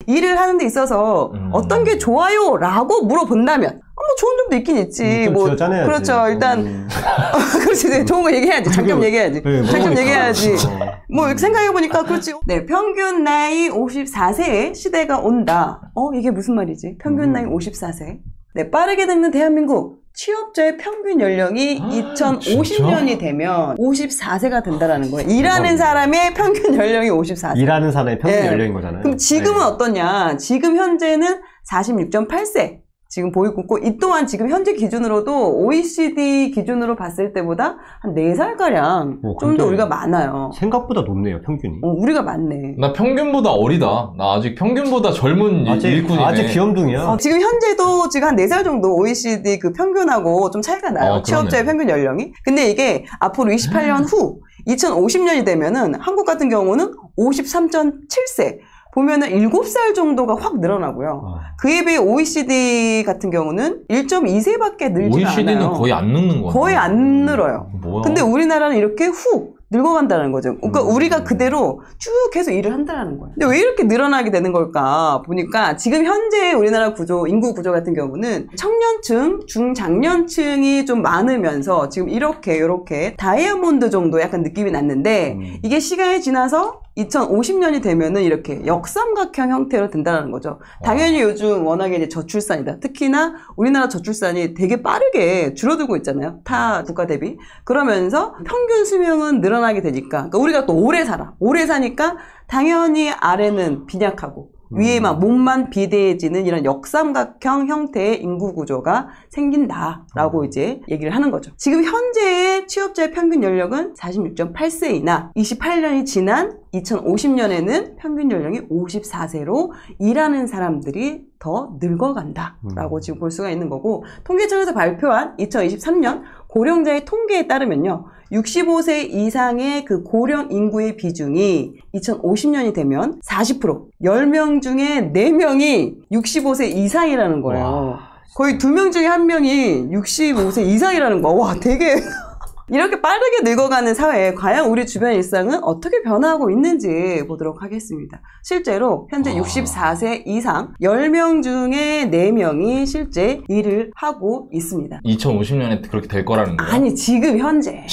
일을 하는 데 있어서 어떤 게 좋아요? 라고 물어본다면 뭐 좋은 점도 있긴 있지. 뭐 그렇죠. 일단 그렇지. 좋은 거 얘기해야지. 장점 얘기해야지. 장점 얘기해야지. 뭐 생각해 보니까 그렇지. 네, 평균 나이 54세의 시대가 온다. 이게 무슨 말이지? 평균 나이 54세. 네, 빠르게 늙는 대한민국. 취업자의 평균 연령이 2050년이 되면 54세가 된다라는 거예요. 일하는 사람의 평균 연령이 54세. 일하는 사람의 평균 연령인 거잖아요. 그럼 지금은 어떠냐? 지금 현재는 46.8세. 지금 보이고 있고, 이 또한 지금 현재 기준으로도 OECD 기준으로 봤을 때보다 한 4살가량 좀 더 우리가 많아요. 생각보다 높네요, 평균이. 우리가 많네. 나 평균보다 어리다. 나 아직 평균보다 젊은 일꾼이네. 아직 귀염둥이야. 지금 현재도 지금 한 4살 정도 OECD 그 평균하고 좀 차이가 나요. 취업자의 평균 연령이. 근데 이게 앞으로 28년 후 2050년이 되면은 한국 같은 경우는 53.7세. 보면은 7살 정도가 확 늘어나고요. 그에 비해 OECD 같은 경우는 1.2세밖에 늘지 않아요. OECD는 거의 안 늙는 거야. 거의 안 늘어요. 뭐야? 근데 우리나라는 이렇게 훅 늙어간다는 거죠. 그러니까 우리가 그대로 쭉 계속 일을 한다는 거예요. 근데 왜 이렇게 늘어나게 되는 걸까 보니까 지금 현재 우리나라 구조, 인구 구조 같은 경우는 청년층, 중장년층이 좀 많으면서 지금 이렇게 다이아몬드 정도 약간 느낌이 났는데 이게 시간이 지나서 2050년이 되면은 이렇게 역삼각형 형태로 된다는 거죠. 당연히 요즘 워낙에 이제 저출산이다. 특히나 우리나라 저출산이 되게 빠르게 줄어들고 있잖아요. 타 국가 대비. 그러면서 평균 수명은 늘어나게 되니까. 그러니까 우리가 또 오래 살아. 오래 사니까 당연히 아래는 빈약하고 위에만 몸만 비대해지는 이런 역삼각형 형태의 인구 구조가 생긴다라고 이제 얘기를 하는 거죠. 지금 현재의 취업자의 평균 연령은 46.8세이나 28년이 지난 2050년에는 평균 연령이 54세로 일하는 사람들이 더 늙어간다라고 지금 볼 수가 있는 거고, 통계청에서 발표한 2023년 고령자의 통계에 따르면요, 65세 이상의 그 고령 인구의 비중이 2050년이 되면 40%, 10명 중에 4명이 65세 이상이라는 거예요. 와. 거의 2명 중에 1명이 65세 이상이라는 거. 와, 되게 이렇게 빠르게 늙어가는 사회에 과연 우리 주변 일상은 어떻게 변화하고 있는지 보도록 하겠습니다. 실제로 현재 64세 이상 10명 중에 4명이 실제 일을 하고 있습니다. 2050년에 그렇게 될 거라는 거야? 아니, 지금 현재.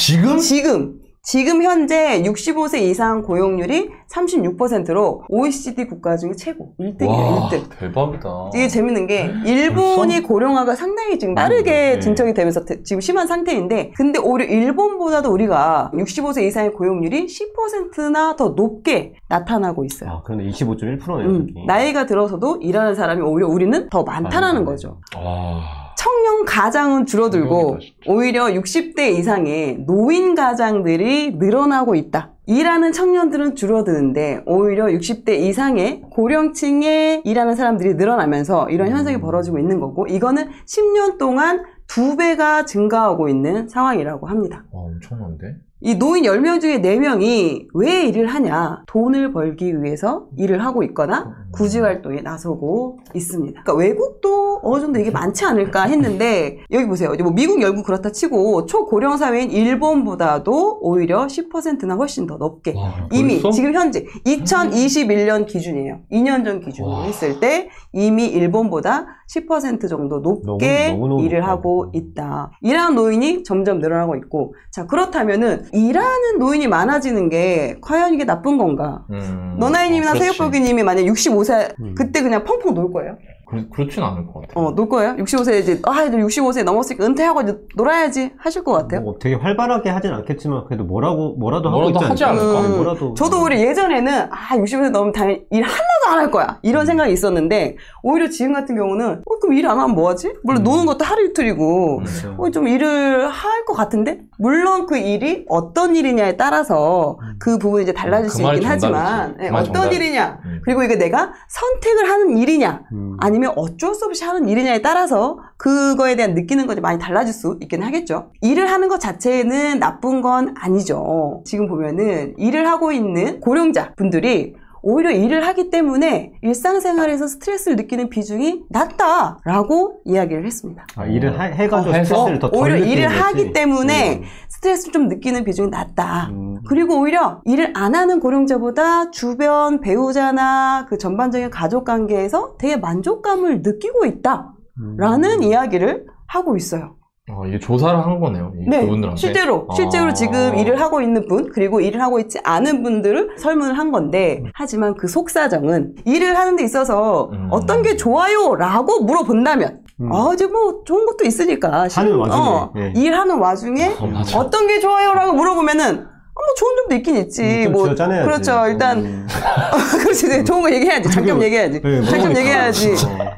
지금 현재 65세 이상 고용률이 36%로 OECD 국가 중에 최고 1등이에요. 와, 1등. 대박이다. 이게 재밌는 게 일본이 벌써? 고령화가 상당히 지금 빠르게 진척이 되면서 지금 심한 상태인데, 근데 오히려 일본보다도 우리가 65세 이상의 고용률이 10%나 더 높게 나타나고 있어요. 그런데 25.1%네요. 나이가 들어서도 일하는 사람이 오히려 우리는 더 많다는 거죠. 청년 가장은 줄어들고 오히려 60대 이상의 노인 가장들이 늘어나고 있다. 일하는 청년들은 줄어드는데 오히려 60대 이상의 고령층에 일하는 사람들이 늘어나면서 이런 현상이 벌어지고 있는 거고, 이거는 10년 동안 2배가 증가하고 있는 상황이라고 합니다. 와, 엄청난데? 이 노인 10명 중에 4명이 왜 일을 하냐? 돈을 벌기 위해서 일을 하고 있거나 구직활동에 나서고 있습니다. 그러니까 외국도 어느 정도 이게 많지 않을까 했는데, 여기 보세요. 뭐 미국, 영국 그렇다 치고 초고령 사회인 일본보다도 오히려 10%나 훨씬 더 높게. 이미 벌써? 지금 현재 2021년 기준이에요. 2년 전 기준으로 했을 때 이미 일본보다 10% 정도 높게 너무 일을 하고 있다. 일하는 노인이 점점 늘어나고 있고, 자, 그렇다면은 일하는 노인이 많아지는 게 과연 이게 나쁜 건가? 너나이님이나 새우볼기님이 만약 65세 그때 그냥 펑펑 놀 거예요? 그렇진 않을 것 같아요. 놀 거예요? 65세 이제 65세 넘었으니까 은퇴하고 이제 놀아야지 하실 것 같아요? 뭐 되게 활발하게 하진 않겠지만 그래도 뭐라도 하고 있지 하지 않을까? 저도 우리 예전에는 60세 넘으면 당연히 일 하나도 안 할 거야 이런 생각이 있었는데, 오히려 지금 같은 경우는 그럼 일 안 하면 뭐 하지? 물론 노는 것도 하루 이틀이고 좀 일을 할 것 같은데, 물론 그 일이 어떤 일이냐에 따라서 그 부분이 이제 달라질 수 있긴 하지만 어떤 일이냐, 그리고 이게 내가 선택을 하는 일이냐 아니면 어쩔 수 없이 하는 일이냐에 따라서 그거에 대한 느끼는 것이 많이 달라질 수 있긴 하겠죠. 일을 하는 것 자체는 나쁜 건 아니죠. 지금 보면은 일을 하고 있는 고령자 분들이 오히려 일을 하기 때문에 일상생활에서 스트레스를 느끼는 비중이 낮다라고 이야기를 했습니다. 아, 일을 해가지고 해서? 스트레스를 더 덜 오히려 느끼는 일을 거지. 하기 때문에 스트레스를 좀 느끼는 비중이 낮다. 그리고 오히려 일을 안 하는 고령자보다 주변 배우자나 그 전반적인 가족 관계에서 되게 만족감을 느끼고 있다라는 이야기를 하고 있어요. 이게 조사를 한 거네요. 네, 그분들한테. 실제로 지금 일을 하고 있는 분 그리고 일을 하고 있지 않은 분들을 설문을 한 건데 하지만 그 속사정은 일을 하는 데 있어서 어떤 게 좋아요? 라고 물어본다면 이제 뭐 좋은 것도 있으니까 하는 와중에 일하는 와중에 맞아. 어떤 게 좋아요? 라고 물어보면은 뭐 좋은 점도 있긴 있지. 좀 뭐 쥐어짜내야지. 그렇죠. 일단 그렇지. 좋은 거 얘기해야지. 장점 얘기해야지. 네, 장점 물어보니까. 얘기해야지.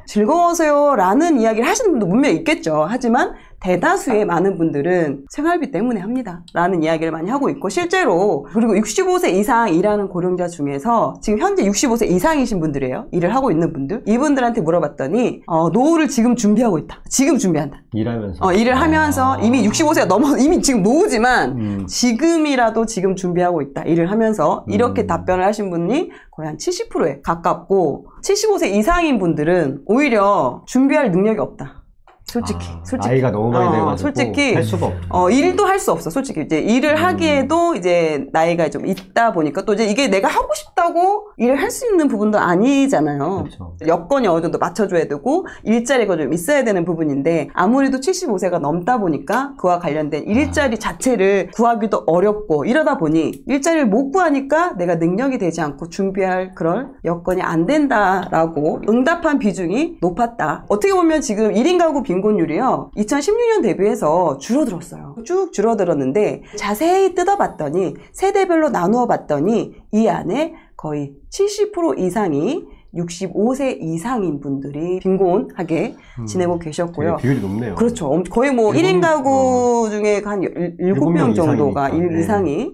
즐거워서요라는 이야기를 하시는 분도 분명히 있겠죠. 하지만 대다수의 많은 분들은 생활비 때문에 합니다. 라는 이야기를 많이 하고 있고 실제로 그리고 65세 이상 일하는 고령자 중에서 지금 현재 65세 이상이신 분들이에요. 일을 하고 있는 분들. 이분들한테 물어봤더니 노후를 지금 준비하고 있다. 지금 준비한다. 일하면서. 일을 하면서 이미 65세가 넘어 이미 지금 노후지만 지금이라도 지금 준비하고 있다. 일을 하면서 이렇게 답변을 하신 분이 거의 한 70%에 가깝고 75세 이상인 분들은 오히려 준비할 능력이 없다. 솔직히. 나이가 너무 많이 돼가지고 솔직히 할 수가 없어. 일도 할 수 없어. 솔직히 이제 일을 하기에도 이제 나이가 좀 있다 보니까 또 이제 이게 내가 하고 싶다고 일을 할 수 있는 부분도 아니잖아요. 그렇죠. 여건이 어느 정도 맞춰줘야 되고 일자리가 좀 있어야 되는 부분인데 아무래도 75세가 넘다 보니까 그와 관련된 일자리 자체를 구하기도 어렵고 이러다 보니 일자리를 못 구하니까 내가 능력이 되지 않고 준비할 그런 여건이 안 된다라고 응답한 비중이 높았다. 어떻게 보면 지금 1인 가구 빈곤율이요 2016년 대비해서 줄어들었어요. 쭉 줄어들었는데 자세히 뜯어봤더니 세대별로 나누어 봤더니 이 안에 거의 70% 이상이 65세 이상인 분들이 빈곤하게 지내고 계셨고요. 비율이 높네요. 그렇죠. 거의 뭐 1인 가구 중에 한 7명 정도가 이상이니까. 이상이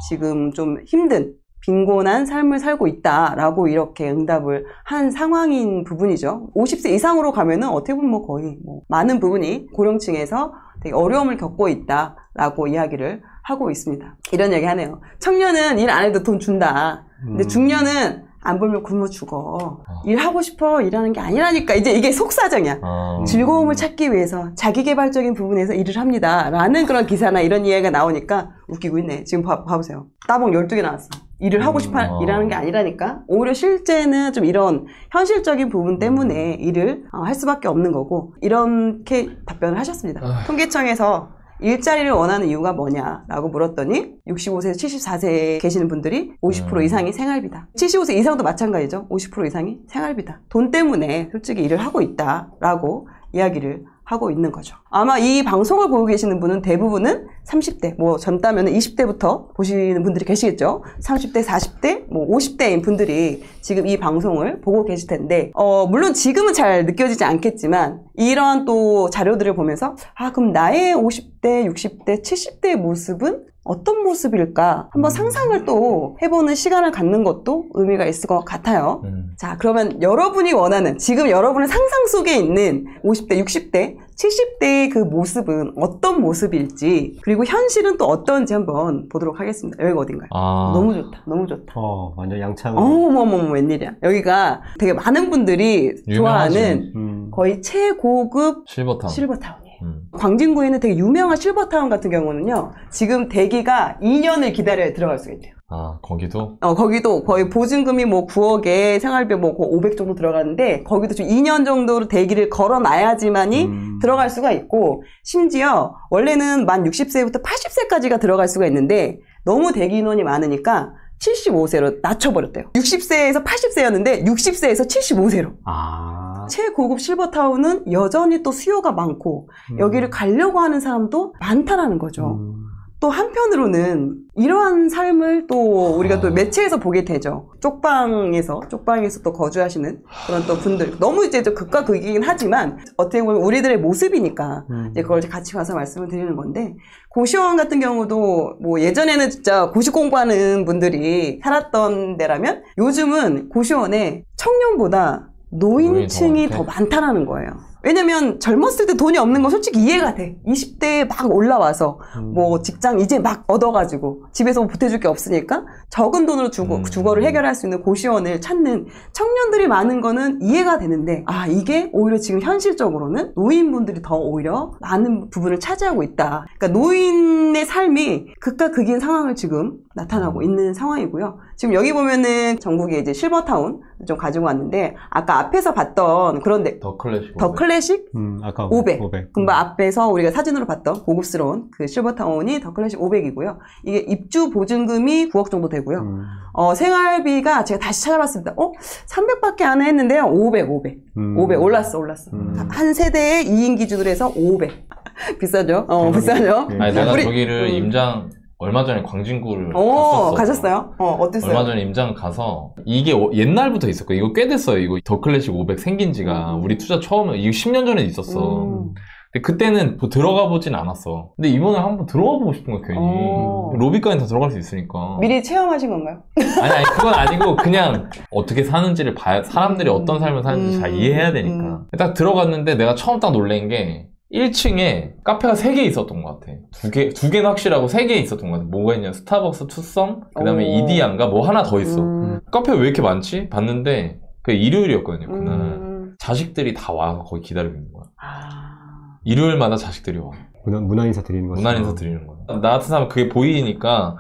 지금 좀 힘든 빈곤한 삶을 살고 있다라고 이렇게 응답을 한 상황인 부분이죠. 50세 이상으로 가면은 어떻게 보면 뭐 거의 많은 부분이 고령층에서 되게 어려움을 겪고 있다라고 이야기를 하고 있습니다. 이런 얘기 하네요. 청년은 일 안 해도 돈 준다. 근데 중년은 안 벌면 굶어 죽어. 일하고 싶어 일하는 게 아니라니까. 이제 이게 속사정이야. 즐거움을 찾기 위해서 자기개발적인 부분에서 일을 합니다. 라는 그런 기사나 이런 이야기가 나오니까 웃기고 있네. 지금 봐보세요. 따봉 12개 나왔어. 일을 하고 싶어 일하는 게 아니라니까. 오히려 실제는 좀 이런 현실적인 부분 때문에 일을 할 수밖에 없는 거고 이렇게 답변을 하셨습니다. 통계청에서 일자리를 원하는 이유가 뭐냐라고 물었더니 65세에서 74세에 계시는 분들이 50% 이상이 생활비다. 75세 이상도 마찬가지죠. 50% 이상이 생활비다. 돈 때문에 솔직히 일을 하고 있다라고 이야기를 하고 있는 거죠. 아마 이 방송을 보고 계시는 분은 대부분은 30대, 뭐 젊다면 20대부터 보시는 분들이 계시겠죠. 30대, 40대, 뭐 50대인 분들이 지금 이 방송을 보고 계실 텐데 물론 지금은 잘 느껴지지 않겠지만 이런 또 자료들을 보면서 그럼 나의 50대, 60대, 70대의 모습은 어떤 모습일까 한번 상상을 또 해보는 시간을 갖는 것도 의미가 있을 것 같아요. 자, 그러면 여러분이 원하는 지금 여러분의 상상 속에 있는 50대, 60대, 70대의 그 모습은 어떤 모습일지 그리고 현실은 또 어떤지 한번 보도록 하겠습니다. 여기가 어딘가요? 너무 좋다. 너무 좋다. 완전 양창. 어머머머 웬일이야. 여기가 되게 많은 분들이 좋아하는 거의 최고급 실버타운이에요. 광진구에는 되게 유명한 실버타운 같은 경우는요 지금 대기가 2년을 기다려야 들어갈 수가 있대요. 거기도? 거기도 거의 보증금이 뭐 9억에 생활비 뭐 500 정도 들어가는데 거기도 지금 2년 정도로 대기를 걸어놔야지만이 들어갈 수가 있고 심지어 원래는 만 60세부터 80세까지가 들어갈 수가 있는데 너무 대기 인원이 많으니까 75세로 낮춰버렸대요. 60세에서 80세였는데 60세에서 75세로. 최고급 실버타운은 여전히 또 수요가 많고 여기를 가려고 하는 사람도 많다라는 거죠. 또 한편으로는 이러한 삶을 또 우리가 또 매체에서 보게 되죠. 쪽방에서 또 거주하시는 그런 또 분들. 너무 이제 극과 극이긴 하지만 어떻게 보면 우리들의 모습이니까 이제 그걸 같이 가서 말씀을 드리는 건데 고시원 같은 경우도 뭐 예전에는 진짜 고시 공부하는 분들이 살았던 데라면 요즘은 고시원에 청년보다 노인층이 더 많다라는 거예요. 왜냐면 젊었을 때 돈이 없는 건 솔직히 이해가 돼. 20대에 막 올라와서 뭐 직장 이제 막 얻어가지고 집에서 보태줄 게 없으니까 적은 돈으로 주거를 해결할 수 있는 고시원을 찾는 청년들이 많은 거는 이해가 되는데 이게 오히려 지금 현실적으로는 노인분들이 더 오히려 많은 부분을 차지하고 있다. 그러니까 노인의 삶이 극과 극인 상황을 지금 나타나고 있는 상황이고요. 지금 여기 보면은 전국에 이제 실버타운 좀 가지고 왔는데 아까 앞에서 봤던 그런데 더 클래식 아까 500. 금방 앞에서 우리가 사진으로 봤던 고급스러운 그 실버타운이 더 클래식 500이고요. 이게 입주 보증금이 9억 정도 되고요. 생활비가 제가 다시 찾아봤습니다. 300밖에 안 했는데요. 500 올랐어. 한 세대에 2인 기준으로 해서 500. 비싸죠? 비싸죠? 아니, 내가 저기를 임장 얼마 전에 광진구를 갔었어. 가셨어요? 어땠어요? 얼마 전에 임장 가서 이게 옛날부터 있었고 이거 꽤 됐어요. 이거 더 클래식 500 생긴 지가 우리 투자 처음에 이거 10년 전에 있었어. 근데 그때는 들어가 보진 않았어. 근데 이번에 한번 들어가 보고 싶은 거야, 괜히. 로비까지 다 들어갈 수 있으니까. 미리 체험하신 건가요? 아니, 그건 아니고, 그냥 어떻게 사는지를 봐야, 사람들이 어떤 삶을 사는지 잘 이해해야 되니까. 딱 들어갔는데 내가 처음 딱 놀란 게, 1층에 카페가 3개 있었던 것 같아. 2개는 확실하고 3개 있었던 것 같아. 뭐가 있냐, 스타벅스, 투썸, 그 다음에 이디안가 뭐 하나 더 있어. 카페가 왜 이렇게 많지? 봤는데, 그 일요일이었거든요, 그날. 자식들이 다 와서 거기 기다리고 있는 거야. 일요일마다 자식들이 와. 문안 인사 드리는 거죠. 문안 인사 드리는 거야. 나 같은 사람은 그게 보이니까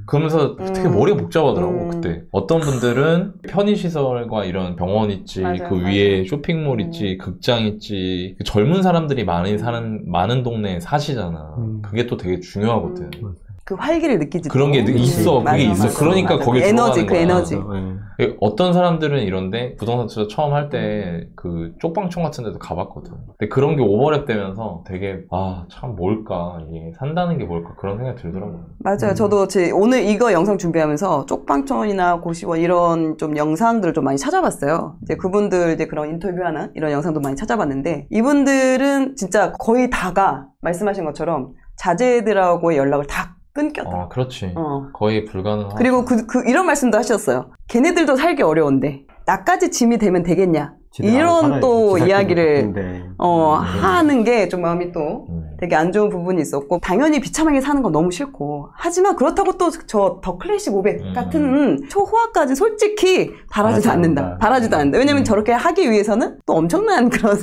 그러면서 되게 머리가 복잡하더라고. 그때 어떤 분들은 편의시설과 이런 병원 있지, 그 위에 쇼핑몰 있지, 극장 있지, 그 젊은 사람들이 많이 사는 많은 동네에 사시잖아. 그게 또 되게 중요하거든. 그 활기를 느끼지. 그런 게 있어. 그게 있어. 그러니까 거기 에너지, 그 에너지. 어떤 사람들은 이런데 부동산 투자 처음 할 때 그 쪽방촌 같은 데도 가봤거든. 근데 그런 게 오버랩 되면서 되게 참 뭘까, 이게 산다는 게 뭘까 그런 생각이 들더라고요. 맞아요. 저도 오늘 이거 영상 준비하면서 쪽방촌이나 고시원 이런 좀 영상들을 좀 많이 찾아봤어요. 이제 그분들 이제 그런 인터뷰하는 이런 영상도 많이 찾아봤는데 이분들은 진짜 거의 다가 말씀하신 것처럼 자제들하고의 연락을 다 끊겼다. 그렇지. 거의 불가능하고. 그리고 이런 말씀도 하셨어요. 걔네들도 살기 어려운데 나까지 짐이 되면 되겠냐. 이런 또 이야기를 하는 게 좀 마음이 또 되게 안 좋은 부분이 있었고, 당연히 비참하게 사는 건 너무 싫고, 하지만 그렇다고 또 저 더 클래식 500 같은 초호화까지 솔직히 바라지도 않는다. 왜냐면 저렇게 하기 위해서는 또 엄청난 그런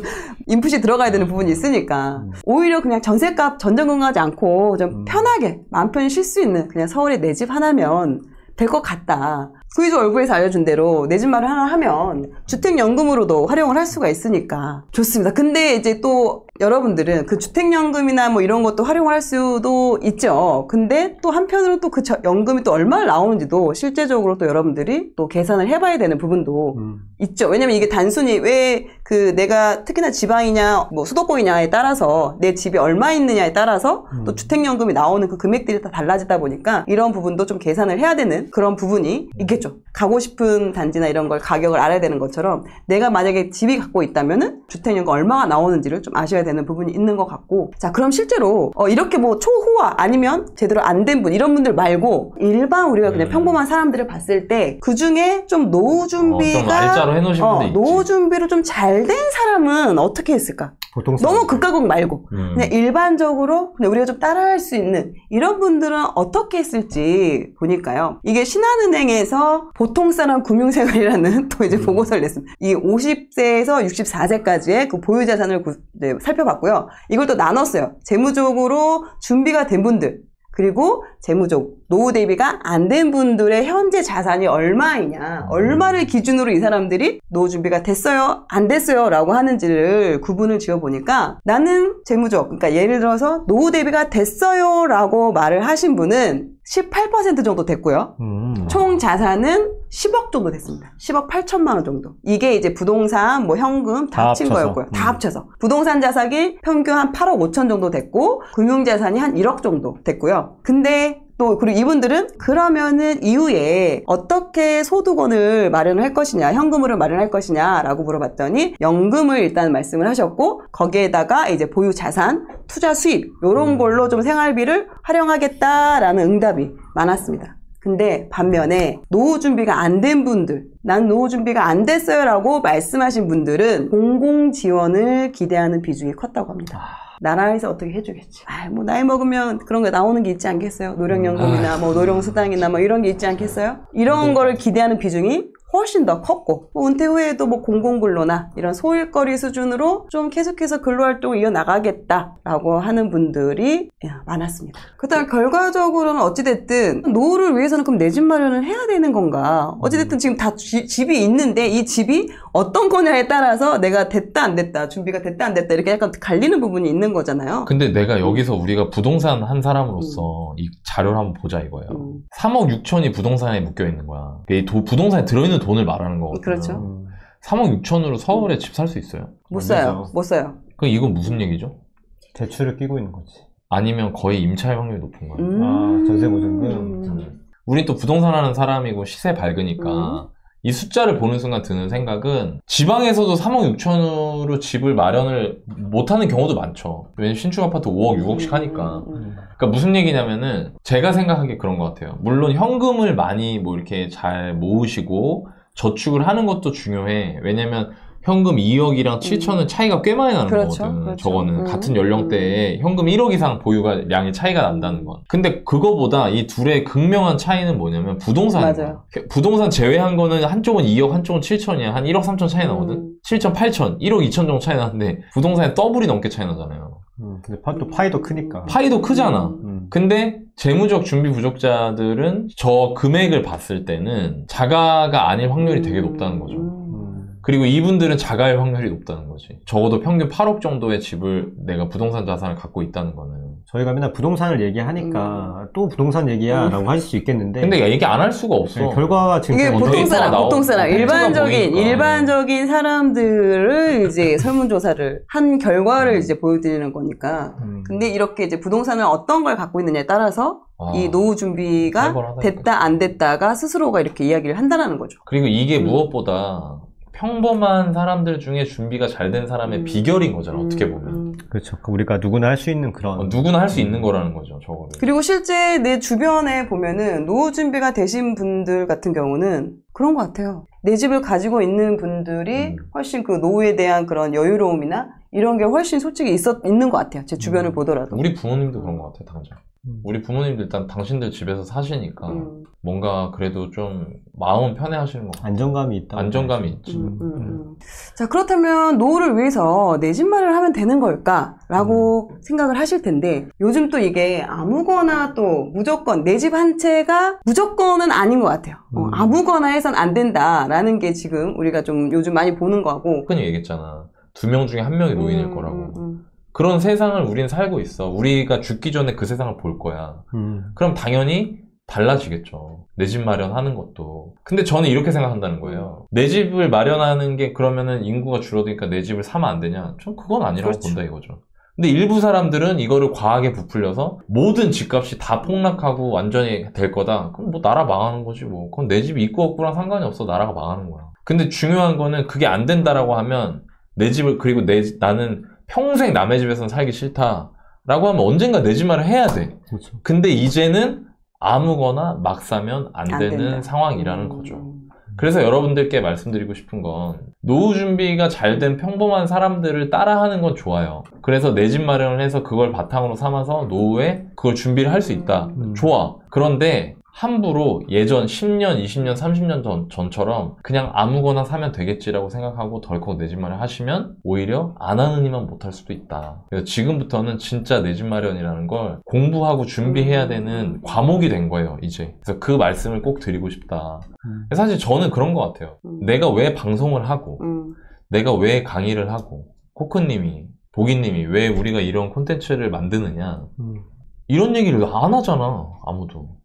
인풋이 들어가야 되는 부분이 있으니까 오히려 그냥 전세값 전전긍긍하지 않고 좀 편하게 마음 편히 쉴 수 있는 그냥 서울에 내 집 하나면 될 것 같다. 구이조 얼굴에서 알려준 대로 내 집 마련 하나 하면 주택연금으로도 활용을 할 수가 있으니까 좋습니다. 근데 이제 또 여러분들은 그 주택연금이나 뭐 이런 것도 활용을 할 수도 있죠. 근데 또 한편으로 또 그 연금이 또 얼마나 나오는지도 실제적으로 또 여러분들이 또 계산을 해봐야 되는 부분도 있죠. 왜냐면 이게 단순히 왜 내가 특히나 지방이냐 뭐 수도권이냐에 따라서 내 집이 얼마 있느냐에 따라서 또 주택연금이 나오는 그 금액들이 다 달라지다 보니까 이런 부분도 좀 계산을 해야 되는 그런 부분이 있겠죠. 가고 싶은 단지나 이런 걸 가격을 알아야 되는 것처럼 내가 만약에 집이 갖고 있다면은 주택연금 얼마가 나오는지를 좀 아셔야 되는 부분이 있는 것 같고, 자, 그럼 실제로 이렇게 뭐 초호화 아니면 제대로 안 된 분 이런 분들 말고 일반 우리가 그냥 평범한 사람들을 봤을 때 그 중에 좀 노후 준비가 좀 알짜로 해놓으신 분들 있지. 노후 준비를 좀 잘 된 사람은 어떻게 했을까? 보통 너무 극과 극 말고 그냥 일반적으로 그냥 우리가 좀 따라할 수 있는 이런 분들은 어떻게 했을지 보니까요. 이게 신한은행에서 보통 사람 금융생활이라는 또 이제 보고서를 냈습니다. 이 50세에서 64세까지의 그 보유자산을 살펴봤고요. 이걸 또 나눴어요. 재무적으로 준비가 된 분들, 그리고 재무적 노후 대비가 안 된 분들의 현재 자산이 얼마이냐, 얼마를 기준으로 이 사람들이 노후 준비가 됐어요, 안 됐어요 라고 하는지를 구분을 지어보니까 나는 재무적, 그러니까 예를 들어서 노후 대비가 됐어요 라고 말을 하신 분은 18% 정도 됐고요. 총 자산은 10억 정도 됐습니다. 10억 8천만 원 정도. 이게 이제 부동산, 뭐 현금 다 합친 거였고요. 다 합쳐서. 부동산 자산이 평균 한 8억 5천 정도 됐고, 금융자산이 한 1억 정도 됐고요. 근데 또 그리고 이분들은 그러면은 이후에 어떻게 소득원을 마련할 것이냐, 현금으로 마련할 것이냐 라고 물어봤더니 연금을 일단 말씀을 하셨고, 거기에다가 이제 보유 자산, 투자 수입 이런 걸로 좀 생활비를 활용하겠다라는 응답이 많았습니다. 근데 반면에 노후 준비가 안 된 분들, 난 노후 준비가 안 됐어요 라고 말씀하신 분들은 공공지원을 기대하는 비중이 컸다고 합니다. 나라에서 어떻게 해주겠지. 뭐 나이 먹으면 그런 거 나오는 게 있지 않겠어요? 노령연금이나 뭐 노령수당이나 뭐 이런 게 있지 않겠어요? 이런 거를 기대하는 비중이 훨씬 더 컸고, 은퇴 후에도 뭐 공공근로나 이런 소일거리 수준으로 좀 계속해서 근로활동을 이어나가겠다라고 하는 분들이 많았습니다. 그렇다면 결과적으로는 어찌됐든 노후를 위해서는 그럼 내 집 마련을 해야 되는 건가? 어찌됐든 지금 다 집이 있는데 이 집이 어떤 거냐에 따라서 내가 됐다 안 됐다, 준비가 됐다 안 됐다 이렇게 약간 갈리는 부분이 있는 거잖아요. 근데 내가 여기서 우리가 부동산 한 사람으로서 이 자료를 한번 보자 이거예요. 3억 6천이 부동산에 묶여 있는 거야. 부동산에 들어있는 돈을 말하는 거거든요. 그렇죠. 3억 6천으로 서울에 집 살 수 있어요? 못 사요. 못 사요. 그럼 이건 무슨 얘기죠? 대출을 끼고 있는 거지. 아니면 거의 임차일 확률이 높은 거야. 전세보증금. 우린 또 부동산 하는 사람이고 시세 밝으니까 이 숫자를 보는 순간 드는 생각은 지방에서도 3억 6천으로 집을 마련을 못하는 경우도 많죠. 왜냐면 신축 아파트 5억 6억씩 하니까. 그러니까 무슨 얘기냐면은 제가 생각하기에 그런 것 같아요. 물론 현금을 많이 뭐 이렇게 잘 모으시고 저축을 하는 것도 중요해. 왜냐면 현금 2억이랑 7천은 차이가 꽤 많이 나는 거거든. 그렇죠. 저거는 같은 연령대에 현금 1억 이상 보유가 양의 차이가 난다는 건. 근데 그거보다 이 둘의 극명한 차이는 뭐냐면 부동산인 거야. 부동산 제외한 거는 한쪽은 2억, 한쪽은 7천이야. 한 1억 3천 차이 나거든. 7천, 8천, 1억 2천 정도 차이 나는데 부동산에 더블이 넘게 차이 나잖아요. 근데 또 파이도 크니까. 파이도 크잖아. 근데 재무적 준비 부족자들은 저 금액을 봤을 때는 자가가 아닐 확률이 되게 높다는 거죠. 그리고 이분들은 자가일 확률이 높다는 거지. 적어도 평균 8억 정도의 집을 내가 부동산 자산을 갖고 있다는 거는. 저희가 맨날 부동산을 얘기하니까 또 부동산 얘기야 라고 하실 수 있겠는데 근데 얘기 안 할 수가 없어. 네, 결과가 지금 이게 보통 사람 일반적인 사람들을 이제 설문조사를 한 결과를 이제 보여드리는 거니까. 근데 이렇게 이제 부동산을 어떤 걸 갖고 있느냐에 따라서 이 노후 준비가 됐다 안 됐다가 스스로가 이렇게 이야기를 한다는 거죠. 그리고 이게 무엇보다 평범한 사람들 중에 준비가 잘 된 사람의 비결인 거잖아, 어떻게 보면. 그렇죠. 우리가 누구나 할 수 있는 그런. 누구나 할 수 있는 거라는 거죠, 저거를. 그리고 실제 내 주변에 보면은 노후 준비가 되신 분들 같은 경우는 그런 것 같아요. 내 집을 가지고 있는 분들이 훨씬 그 노후에 대한 그런 여유로움이나 이런 게 훨씬 솔직히 있는 것 같아요. 제 주변을 보더라도. 우리 부모님도 그런 것 같아요, 당장. 우리 부모님들 일단 당신들 집에서 사시니까 뭔가 그래도 좀 마음은 편해 하시는 것 같아요. 안정감이 있다. 안정감이 있지. 자, 그렇다면 노후를 위해서 내 집 마련을 하면 되는 걸까라고 생각을 하실 텐데 요즘 또 이게 아무거나 또 무조건 내 집 한 채가 무조건은 아닌 것 같아요. 아무거나 해선 안 된다라는 게 지금 우리가 좀 요즘 많이 보는 거고. 흔히 얘기했잖아. 2명 중에 1명이 노인일 거라고. 그런 세상을 우린 살고 있어. 우리가 죽기 전에 그 세상을 볼 거야. 그럼 당연히 달라지겠죠. 내 집 마련하는 것도. 근데 저는 이렇게 생각한다는 거예요. 내 집을 마련하는 게 그러면은 인구가 줄어드니까 내 집을 사면 안 되냐? 전 그건 아니라고 그렇죠. 본다 이거죠. 근데 일부 사람들은 이거를 과하게 부풀려서 모든 집값이 다 폭락하고 완전히 될 거다. 그럼 뭐 나라 망하는 거지 뭐. 그건 내 집이 있고 없고랑 상관이 없어. 나라가 망하는 거야. 근데 중요한 거는 그게 안 된다라고 하면 내 집을 그리고 나는 평생 남의 집에서는 살기 싫다 라고 하면 언젠가 내 집 마련을 해야 돼. 그렇죠. 근데 이제는 아무거나 막 사면 안 되는 된다. 상황이라는 거죠. 그래서 여러분들께 말씀드리고 싶은 건 노후 준비가 잘 된 평범한 사람들을 따라하는 건 좋아요. 그래서 내 집 마련을 해서 그걸 바탕으로 삼아서 노후에 그걸 준비를 할 수 있다. 좋아. 그런데 함부로 예전 10년, 20년, 30년 전처럼 그냥 아무거나 사면 되겠지라고 생각하고 덜컥 내 집 마련 하시면 오히려 안 하는 이만 못할 수도 있다. 그래서 지금부터는 진짜 내 집 마련이라는 걸 공부하고 준비해야 되는 과목이 된 거예요, 이제. 그래서 그 말씀을 꼭 드리고 싶다. 사실 저는 그런 것 같아요. 내가 왜 방송을 하고 내가 왜 강의를 하고 코크님이, 보기님이 왜 우리가 이런 콘텐츠를 만드느냐 이런 얘기를 안 하잖아, 아무도.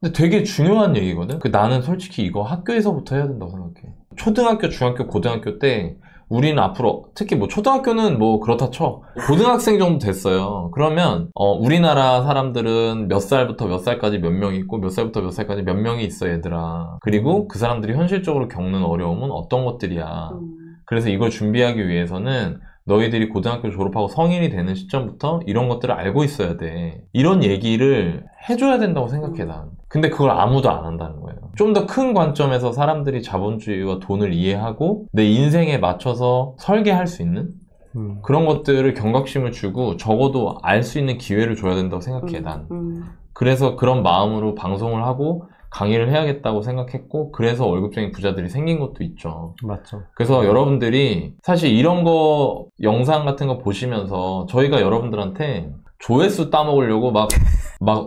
근데 되게 중요한 얘기거든. 나는 솔직히 이거 학교에서부터 해야 된다고 생각해. 초등학교, 중학교, 고등학교 때 우리는 앞으로 특히 뭐 초등학교는 뭐 그렇다 쳐. 고등학생 정도 됐어요. 그러면 우리나라 사람들은 몇 살부터 몇 살까지 몇 명 있고 몇 살부터 몇 살까지 몇 명이 있어 얘들아. 그리고 그 사람들이 현실적으로 겪는 어려움은 어떤 것들이야. 그래서 이걸 준비하기 위해서는 너희들이 고등학교 졸업하고 성인이 되는 시점부터 이런 것들을 알고 있어야 돼. 이런 얘기를 해줘야 된다고 생각해, 난. 근데 그걸 아무도 안 한다는 거예요. 좀 더 큰 관점에서 사람들이 자본주의와 돈을 이해하고 내 인생에 맞춰서 설계할 수 있는 그런 것들을 경각심을 주고 적어도 알 수 있는 기회를 줘야 된다고 생각해, 난. 그래서 그런 마음으로 방송을 하고 강의를 해야겠다고 생각했고, 그래서 월급쟁이 부자들이 생긴 것도 있죠. 맞죠. 그래서 여러분들이 사실 이런 거 영상 같은 거 보시면서 저희가 여러분들한테 조회수 따먹으려고 막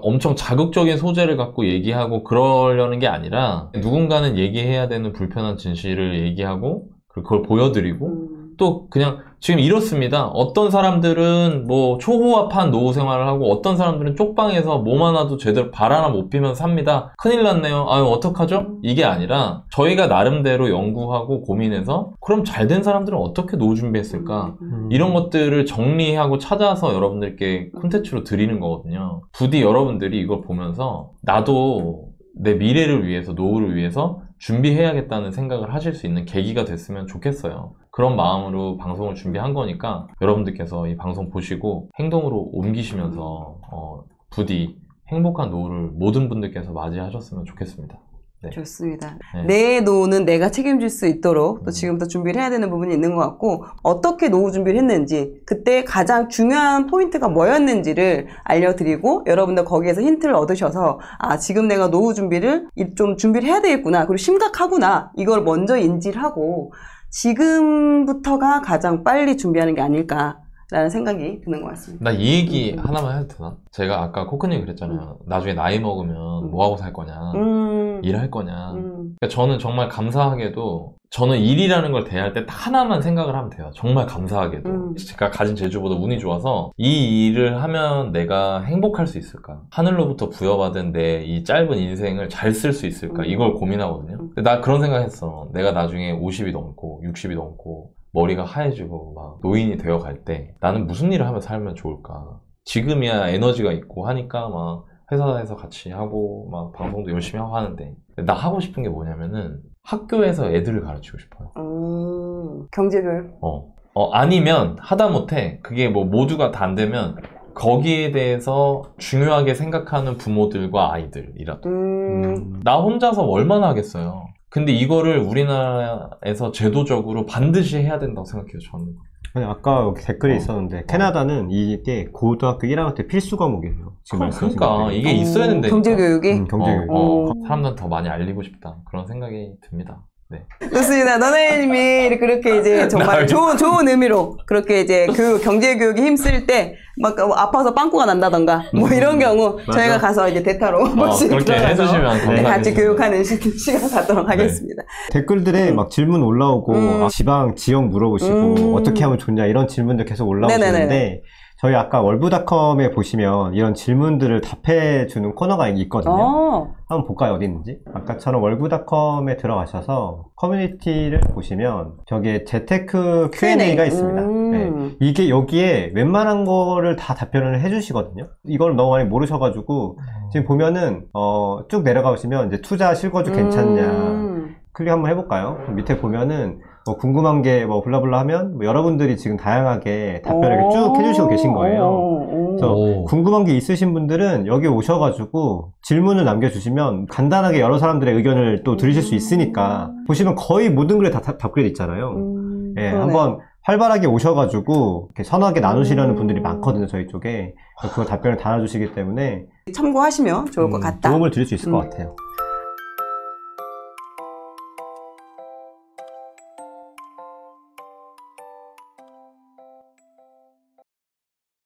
엄청 자극적인 소재를 갖고 얘기하고 그러려는 게 아니라, 누군가는 얘기해야 되는 불편한 진실을 얘기하고 그걸 보여드리고, 또 그냥 지금 이렇습니다. 어떤 사람들은 뭐 초호화판 노후 생활을 하고 어떤 사람들은 쪽방에서 몸 하나도 제대로 발 하나 못 피면서 삽니다. 큰일 났네요. 아유 어떡하죠? 이게 아니라 저희가 나름대로 연구하고 고민해서 그럼 잘된 사람들은 어떻게 노후 준비했을까? 이런 것들을 정리하고 찾아서 여러분들께 콘텐츠로 드리는 거거든요. 부디 여러분들이 이걸 보면서 나도 내 미래를 위해서, 노후를 위해서 준비해야겠다는 생각을 하실 수 있는 계기가 됐으면 좋겠어요. 그런 마음으로 방송을 준비한 거니까 여러분들께서 이 방송 보시고 행동으로 옮기시면서 부디 행복한 노후를 모든 분들께서 맞이하셨으면 좋겠습니다. 네. 좋습니다. 네. 내 노후는 내가 책임질 수 있도록 또 지금부터 준비를 해야 되는 부분이 있는 것 같고, 어떻게 노후 준비를 했는지, 그때 가장 중요한 포인트가 뭐였는지를 알려드리고, 여러분들 거기에서 힌트를 얻으셔서 아 지금 내가 노후 준비를 좀 준비를 해야 되겠구나, 그리고 심각하구나, 이걸 먼저 인지를 하고 지금부터가 가장 빨리 준비하는 게 아닐까라는 생각이 드는 것 같습니다. 나 이 얘기 하나만 해도 되나? 제가 아까 코크님 그랬잖아요. 나중에 나이 먹으면 뭐하고 살 거냐, 일할 거냐. 그러니까 저는 정말 감사하게도 저는 일이라는 걸 대할 때 딱 하나만 생각을 하면 돼요. 정말 감사하게도 제가 가진 재주보다 운이 좋아서 이 일을 하면 내가 행복할 수 있을까, 하늘로부터 부여받은 내 이 짧은 인생을 잘 쓸 수 있을까, 이걸 고민하거든요. 근데 나 그런 생각했어. 내가 나중에 50이 넘고 60이 넘고 머리가 하얘지고 막 노인이 되어 갈 때 나는 무슨 일을 하며 살면 좋을까. 지금이야 에너지가 있고 하니까 막 회사에서 같이 하고 막 방송도 열심히 하고 하는데, 나 하고 싶은 게 뭐냐면은 학교에서 애들을 가르치고 싶어요. 경제교육. 아니면 하다못해 그게 뭐 모두가 다 안 되면 거기에 대해서 중요하게 생각하는 부모들과 아이들이라도. 나 혼자서 얼마나 하겠어요. 근데 이거를 우리나라에서 제도적으로 반드시 해야 된다고 생각해요, 저는. 아니, 아까 여기 댓글에 있었는데 캐나다는 이게 고등학교 1학년 때 필수 과목이에요. 지금 말씀하신 그러니까 것들이. 이게 있어야 된다니까. 경제교육이? 경제교육. 사람들은 더 많이 알리고 싶다, 그런 생각이 듭니다. 네. 좋습니다. 너네님이 그렇게 이제 정말 좋은 의미로 그렇게 이제 경제교육에 힘쓸 때 막 아파서 빵꾸가 난다던가 뭐 이런 경우 저희가 가서 이제 대타로 그렇게 해주시면 감사하겠습니다. 같이 교육하는 시간 갖도록 하겠습니다. 댓글들에 막 질문 올라오고 지방 지역 물어보시고 어떻게 하면 좋냐 이런 질문들 계속 올라오시는데 저희 아까 월브닷컴에 보시면 이런 질문들을 답해주는 코너가 있거든요. 한번 볼까요? 어디 있는지? 아까처럼 월브닷컴에 들어가셔서 커뮤니티를 보시면 저기에 재테크 Q&A가 있습니다. 네. 이게 여기에 웬만한 거를 다 답변을 해주시거든요. 이걸 너무 많이 모르셔가지고 지금 보면은 쭉 내려가시면 이제 투자 실거주 괜찮냐 클릭 한번 해볼까요? 밑에 보면은 뭐 궁금한 게 뭐 블라블라 하면 뭐 여러분들이 지금 다양하게 답변을 쭉 해주시고 계신 거예요. 그래서 궁금한 게 있으신 분들은 여기 오셔가지고 질문을 남겨주시면 간단하게 여러 사람들의 의견을 또 들으실 수 있으니까 보시면 거의 모든 글에 다 답글이 있잖아요. 네, 한번 활발하게 오셔가지고 이렇게 선하게 나누시려는 분들이 많거든요, 저희 쪽에. 그거 답변을 달아주시기 때문에 참고하시면 좋을 것 같다. 도움을 드릴 수 있을 것 같아요.